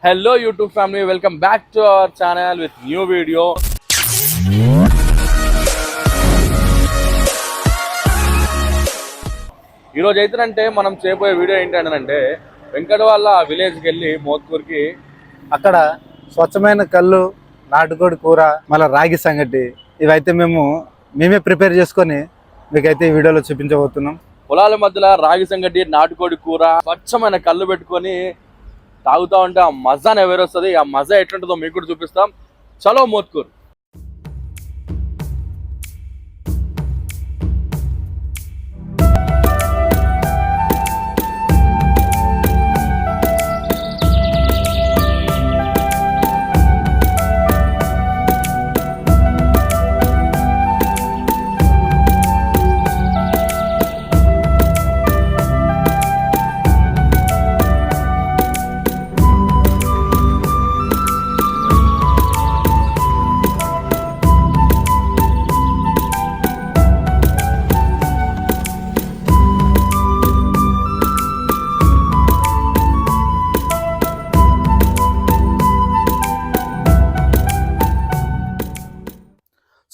Hello YouTube family, welcome back to our channel with new video. ఈ రోజు అయితే మనం చేయబోయే వీడియో ఏంటంటే వెంకటవాళ్ళ విలేజ్కి వెళ్ళి మోత్కూర్కి అక్కడ స్వచ్ఛమైన కళ్ళు, నాటుకోడి కూర, మళ్ళీ రాగి సంగటి ఇవైతే మేమే ప్రిపేర్ చేసుకొని మీకైతే ఈ వీడియోలో చూపించబోతున్నాం. పొలాల మధ్యలో రాగి సంగటి, నాటుకోడి కూర, స్వచ్ఛమైన కళ్ళు పెట్టుకొని తాగుతా ఉంటే ఆ మజానే వేరొస్తుంది. ఆ మజా ఎట్లుంటుందో మీకు కూడా చూపిస్తాం. చలో మోత్కూర్.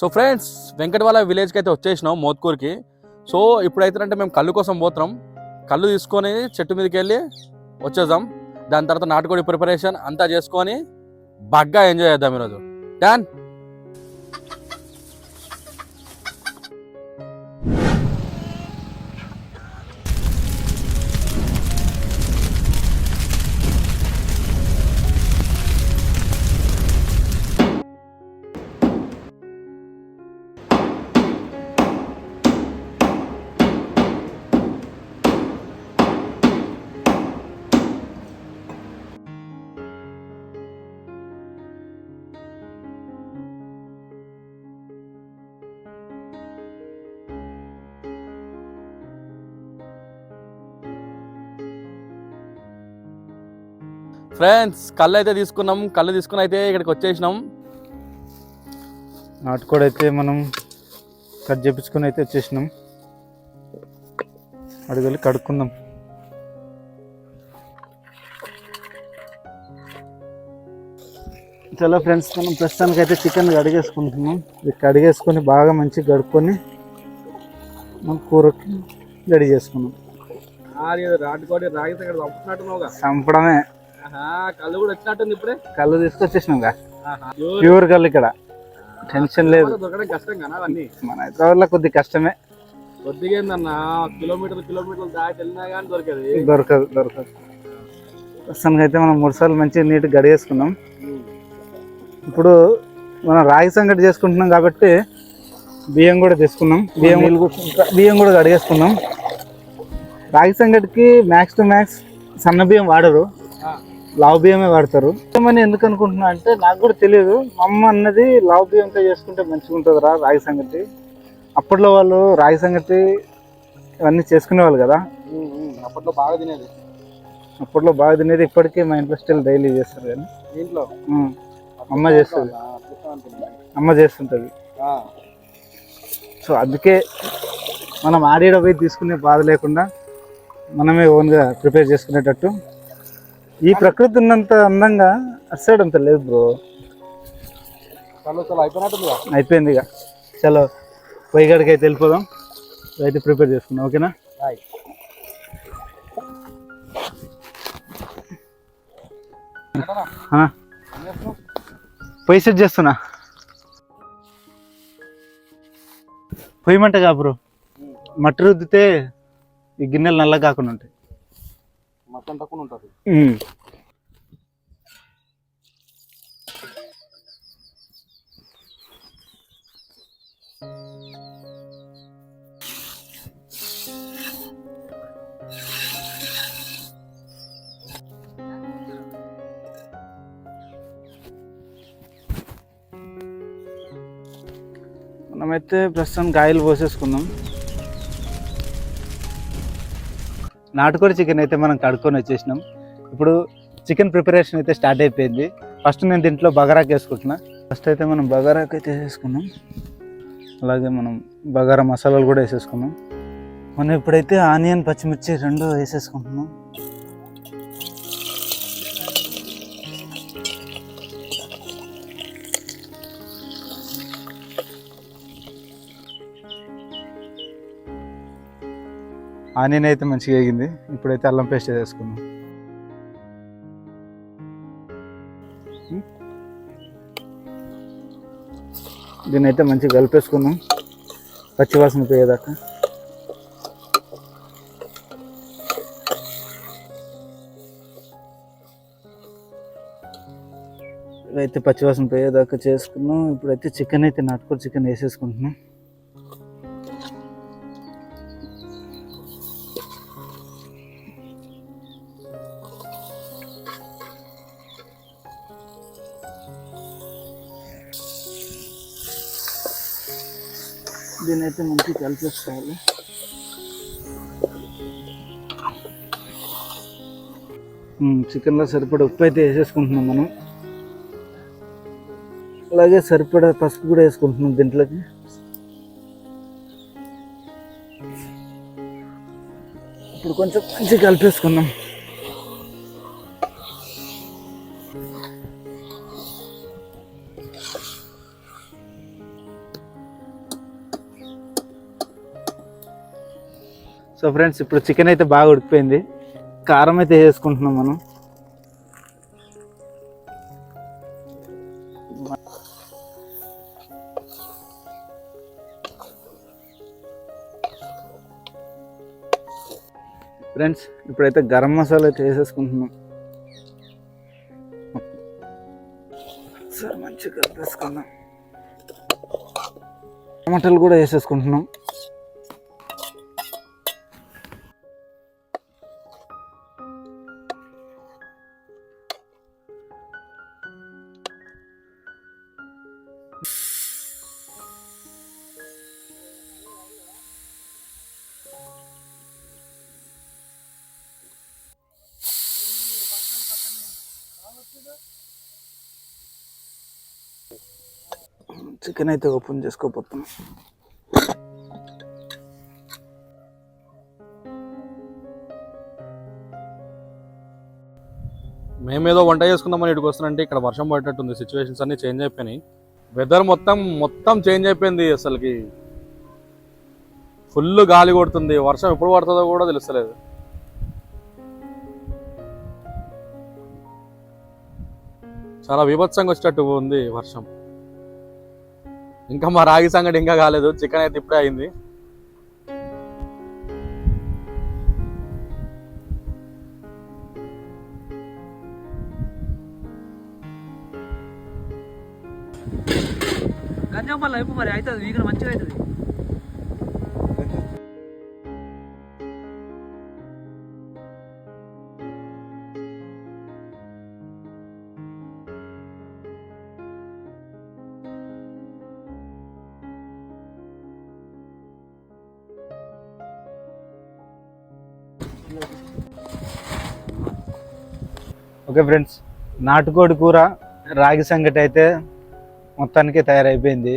సో ఫ్రెండ్స్, వెంకటవాళ్ళ విలేజ్కి అయితే వచ్చేసినాం మోత్కూర్కి. సో ఇప్పుడైతే మేము కళ్ళు కోసం పోతున్నాం. కళ్ళు తీసుకొని చెట్టు మీదకి వెళ్ళి వచ్చేద్దాం. దాని తర్వాత నాటుకోడి ప్రిపరేషన్ అంతా చేసుకొని బాగా ఎంజాయ్ చేద్దాం ఈరోజు. డాన్ ఫ్రెండ్స్, కళ్ళు అయితే తీసుకున్నాం. కళ్ళు తీసుకుని అయితే ఇక్కడికి వచ్చేసినాం. నాటుకోడి అయితే మనం కట్ చేపించుకొని అయితే వచ్చేసినాం. అడిగి వెళ్ళి కడుక్కుందాం. చలో ఫ్రెండ్స్, మనం ప్రస్తుతానికి అయితే చికెన్ కడిగేసుకుంటున్నాం. ఇది కడిగేసుకొని బాగా మంచిగా కడుక్కొని మనం కూరకి రెడీ చేసుకున్నాం. చంపడమే. కళ్ళు కూడా వచ్చినట్టుంది. ఇప్పుడే కళ్ళు తీసుకొచ్చేసినాం. ప్యూర్ కళ్ళు ఇక్కడ టెన్షన్ లేదు. కష్టం కదా అవన్నీ. మన హైదరాబాద్లో కొద్ది కష్టమే. కొద్దిగా ఏందన్నా, కిలోమీటర్లు దాటి వెళ్ళినా కానీ దొరకదు. ప్రస్తుతానికి అయితే మనం 3 సార్లు మంచిగా నీట్గా గడిగేసుకున్నాం. ఇప్పుడు మనం రాగి సంగటి చేసుకుంటున్నాం కాబట్టి బియ్యం కూడా తీసుకున్నాం. బియ్యం కూడా కడిగేసుకున్నాం. రాగి సంగటికి మ్యాక్స్ టు మ్యాక్స్ సన్న బియ్యం వాడరు, లావు బియ్యమే వాడతారు. ఏమని ఎందుకు అనుకుంటున్నా అంటే నాకు కూడా తెలియదు. మా అమ్మ అన్నది లావు బియ్యంతో చేసుకుంటే మంచిగా ఉంటుంది రా రాగి సంగటి. అప్పట్లో వాళ్ళు రాగి సంగటి ఇవన్నీ చేసుకునేవాళ్ళు కదా. అప్పట్లో బాగా తినేది. ఇప్పటికీ మా ఇంట్లో స్టిల్ డైలీ చేస్తారు. కానీ ఇంట్లో అమ్మ చేస్తుంటుంది. సో అందుకే మనం ఆడిడ పోయి తీసుకునే బాధ లేకుండా మనమే ఓన్గా ప్రిపేర్ చేసుకునేటట్టు. ఈ ప్రకృతి ఉన్నంత అందంగా అటు సైడ్ అంత లేదు బ్రో. అయిపోయింది ఇక. చలో పొయ్యిగడికి అయితే వెళ్ళిపోదాం. అయితే ప్రిపేర్ చేసుకుందాం. ఓకేనా? పొయ్యి సెట్ చేస్తున్నా. పొయ్యమంటగా బ్రో, మట్టి రుద్దితే ఈ గిన్నెలు నల్ల కాకుండా ఉంటాయి. మొత్తం తక్కువ ఉంటుంది. మనమైతే ప్రస్తుతం గాయలు పోసేసుకుందాం. నాటుకోడి చికెన్ అయితే మనం కడుక్కొని వచ్చేసినాం. ఇప్పుడు చికెన్ ప్రిపరేషన్ అయితే స్టార్ట్ అయిపోయింది. ఫస్ట్ నేను దీంట్లో బగారాకు వేసుకుంటున్నా. ఫస్ట్ అయితే మనం బగారాకు అయితే వేసేసుకున్నాం. అలాగే మనం బగారా మసాలాలు కూడా వేసేసుకున్నాం. మనం ఇప్పుడైతే ఆనియన్ పచ్చిమిర్చి రెండు వేసేసుకుంటున్నాం. ఆనియన్ అయితే మంచిగా వేగింది. ఇప్పుడైతే అల్లం పేస్ట్ వేసుకున్నాం. దీన్ని అయితే మంచిగా కలిపేసుకున్నాం పచ్చివాసన పోయేదాకా. ఇవైతే పచ్చివాసన పోయేదాకా చేసుకున్నాం. ఇప్పుడైతే చికెన్ అయితే నాటుకోడి చికెన్ వేసేసుకుంటున్నాం. దీని అయితే మంచిగా కలిపేసుకోవాలి. చికెన్లో సరిపడా ఉప్పు అయితే వేసేసుకుంటున్నాం మనం. అలాగే సరిపడా పసుపు కూడా వేసుకుంటున్నాం దీంట్లోకి. ఇప్పుడు కొంచెం మంచిగా కలిపేసుకున్నాం. సో ఫ్రెండ్స్, ఇప్పుడు చికెన్ అయితే బాగా ఉడికిపోయింది. కారం అయితే వేసుకుంటున్నాం మనం. ఫ్రెండ్స్, ఇప్పుడైతే గరం మసాలా అయితే వేసేసుకుంటున్నాం. సరే, మంచిగా కలిపేసుకుందాం. టమాటాలు కూడా వేసేసుకుంటున్నాం. చికెన్ అయితే ఓపెన్ చేసుకోపోతున్నాం. మేమేదో వంట చేసుకుందామని ఇక్కడికి వస్తున్నానంటే ఇక్కడ వర్షం పడేటట్టుంది. సిచ్యువేషన్స్ అన్నీ చేంజ్ అయిపోయినాయి. వెదర్ మొత్తం చేంజ్ అయిపోయింది. అసలుకి ఫుల్ గాలి కొడుతుంది. వర్షం ఎప్పుడు పడుతుందో కూడా తెలుస్తలేదు. చాలా బీభత్సంగా వచ్చేటట్టు ఉంది వర్షం. ఇంకా మా రాగి సంగటి ఇంకా కాలేదు. చికెన్ అయితే ఇప్పుడే అయింది. మరి అవుతుంది వీకెండ్ మంచిగా అవుతుంది. ఓకే ఫ్రెండ్స్, నాటుకోడి కూర రాగి సంగటి అయితే మొత్తానికి తయారైపోయింది.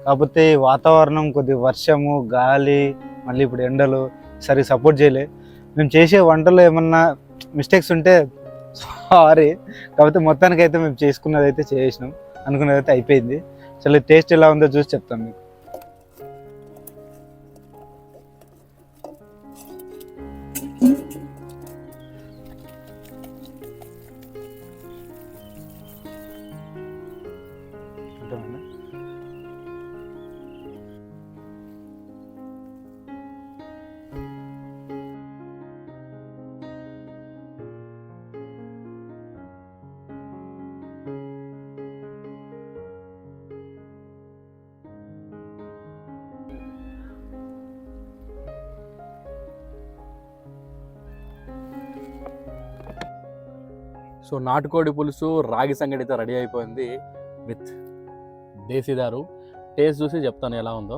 కాకపోతే ఈ వాతావరణం కొద్ది వర్షము, గాలి, మళ్ళీ ఇప్పుడు ఎండలు సరిగ్గా సపోర్ట్ చేయలే. మేము చేసే వంటలో ఏమన్నా మిస్టేక్స్ ఉంటే సారీ. కాకపోతే మొత్తానికి అయితే మేము చేసుకున్నది అయితే చేసినాం, అనుకున్నది అయితే అయిపోయింది. చలో టేస్ట్ ఎలా ఉందో చూసి చెప్తాం మీకు. సో నాటుకోడి పులుసు రాగి సంగటి అయితే రెడీ అయిపోయింది విత్ దేశీదారు. టేస్ట్ చూసి చెప్తాను ఎలా ఉందో.